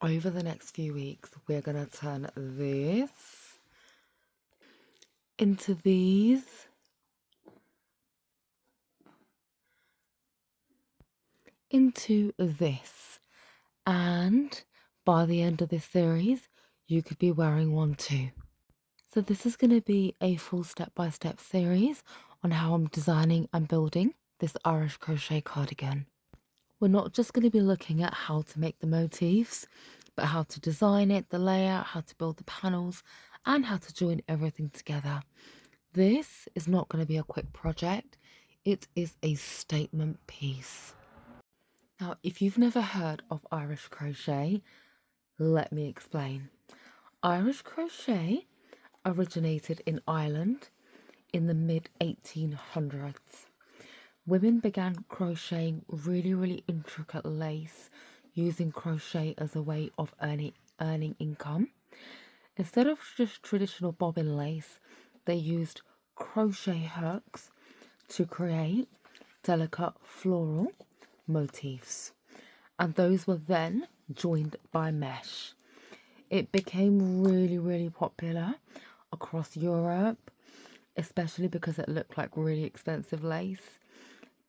over the next few weeks, we're going to turn this into these, into this, and by the end of this series, you could be wearing one too. So this is going to be a full step-by-step series on how I'm designing and building this Irish crochet cardigan. We're not just going to be looking at how to make the motifs, but how to design it, the layout, how to build the panels, and how to join everything together. This is not going to be a quick project. It is a statement piece. Now, if you've never heard of Irish crochet, let me explain. Irish crochet originated in Ireland in the mid-1800s. Women began crocheting really intricate lace, using crochet as a way of earning income. Instead of just traditional bobbin lace, they used crochet hooks to create delicate floral motifs, and those were then joined by mesh. It became really popular across Europe, especially because it looked like really expensive lace,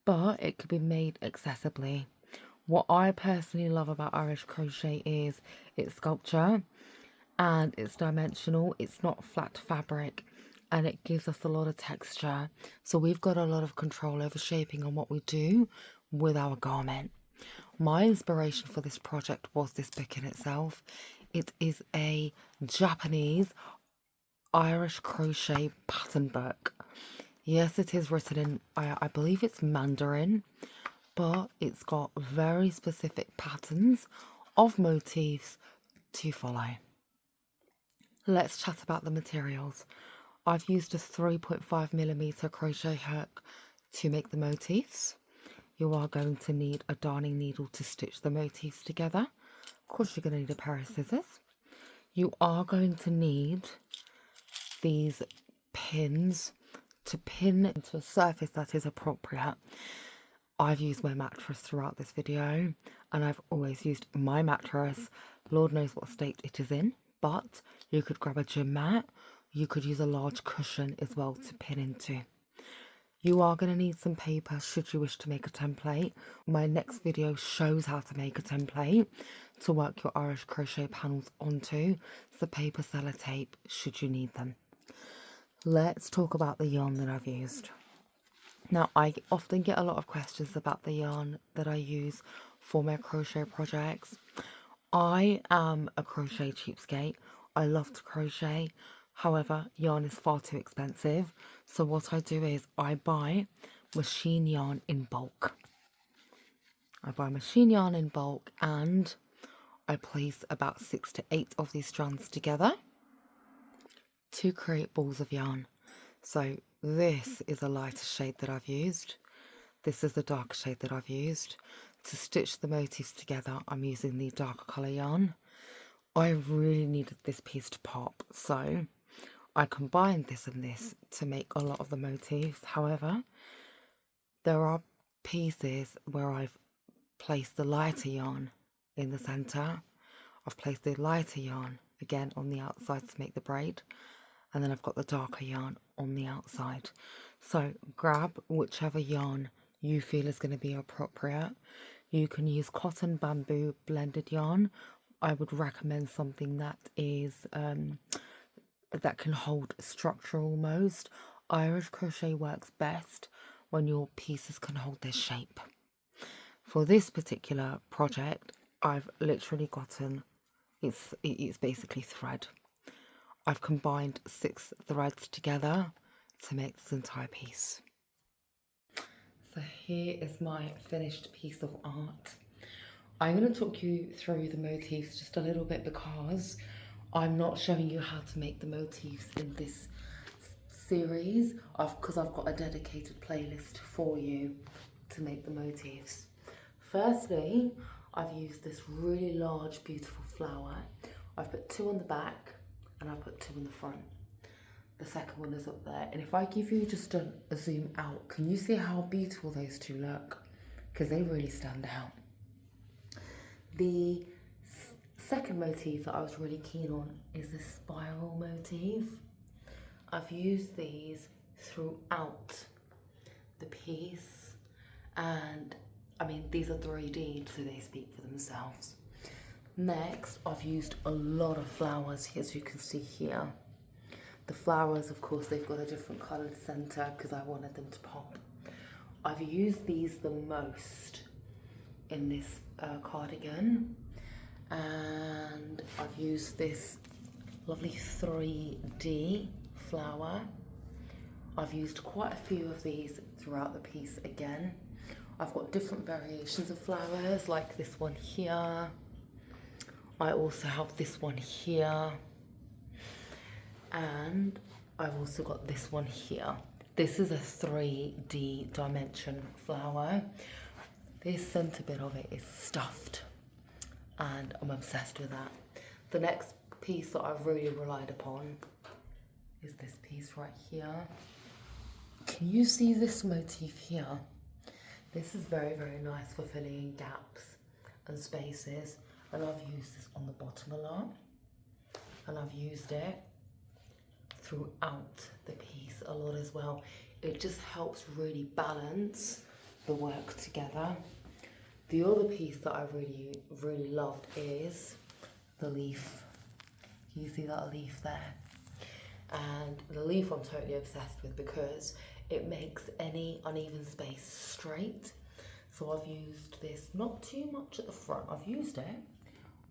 but it could be made accessibly. What I personally love about Irish crochet is its sculpture and it's dimensional. It's not flat fabric and it gives us a lot of texture. So we've got a lot of control over shaping on what we do with our garment. My inspiration for this project was this book in itself. It is a Japanese Irish crochet pattern book. Yes, it is written in, I believe it's Mandarin, but it's got very specific patterns of motifs to follow. Let's chat about the materials. I've used a 3.5mm crochet hook to make the motifs. You are going to need a darning needle to stitch the motifs together. Of course, you're going to need a pair of scissors. You are going to need these pins to pin into a surface that is appropriate. I've used my mattress throughout this video and I've always used my mattress. Lord knows what state it is in, but you could grab a gym mat. You could use a large cushion as well to pin into. You are going to need some paper should you wish to make a template. My next video shows how to make a template to work your Irish crochet panels onto. So paper, sellotape should you need them. Let's talk about the yarn that I've used. Now, I often get a lot of questions about the yarn that I use for my crochet projects. I am a crochet cheapskate. I love to crochet. However, yarn is far too expensive. So what I do is I buy machine yarn in bulk. I buy machine yarn in bulk and I place about 6 to 8 of these strands together to create balls of yarn. So this is a lighter shade that I've used. This is the darker shade that I've used. To stitch the motifs together, I'm using the darker colour yarn. I really needed this piece to pop, so I combined this and this to make a lot of the motifs. However, there are pieces where I've placed the lighter yarn in the centre. I've placed the lighter yarn again on the outside to make the braid, and then I've got the darker yarn on the outside. So grab whichever yarn you feel is going to be appropriate. You can use cotton, bamboo, blended yarn. I would recommend something that is that can hold structure almost. Irish crochet works best when your pieces can hold their shape. For this particular project, I've literally gotten, it's basically thread. I've combined 6 threads together to make this entire piece. So here is my finished piece of art. I'm going to talk you through the motifs just a little bit because I'm not showing you how to make the motifs in this series because I've got a dedicated playlist for you to make the motifs. Firstly, I've used this really large beautiful flower. I've put 2 on the back and I've put 2 in the front. The second one is up there, and if I give you just a zoom out, can you see how beautiful those 2 look? Because they really stand out. The second motif that I was really keen on is this spiral motif. I've used these throughout the piece, and I mean, these are 3D, so they speak for themselves. Next, I've used a lot of flowers, as you can see here. The flowers, of course, they've got a different coloured centre because I wanted them to pop. I've used these the most in this cardigan, and I've used this lovely 3D flower. I've used quite a few of these throughout the piece again. I've got different variations of flowers, like this one here. I also have this one here. And I've also got this one here. This is a 3D dimension flower. This centre bit of it is stuffed, and I'm obsessed with that. The next piece that I've really relied upon is this piece right here. Can you see this motif here? This is very, very nice for filling in gaps and spaces, and I've used this on the bottom a lot, and I've used it throughout the piece a lot as well. It just helps really balance the work together. The other piece that I really loved is the leaf. Can you see that leaf there? And the leaf I'm totally obsessed with because it makes any uneven space straight. So I've used this not too much at the front. I've used it,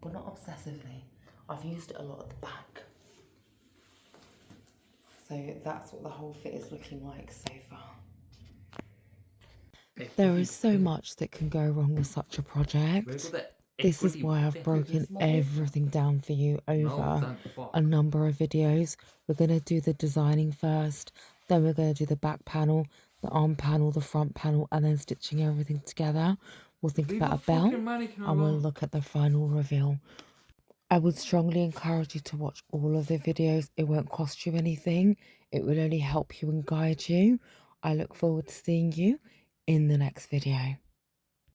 but not obsessively. I've used it a lot at the back. So that's what the whole fit is looking like so far. There is so much that can go wrong with such a project. This is why I've broken everything down for you over a number of videos. We're going to do the designing first, then we're going to do the back panel, the arm panel, the front panel, and then stitching everything together. We'll think about a belt, and we'll look at the final reveal. I would strongly encourage you to watch all of the videos. It won't cost you anything. It will only help you and guide you. I look forward to seeing you in the next video.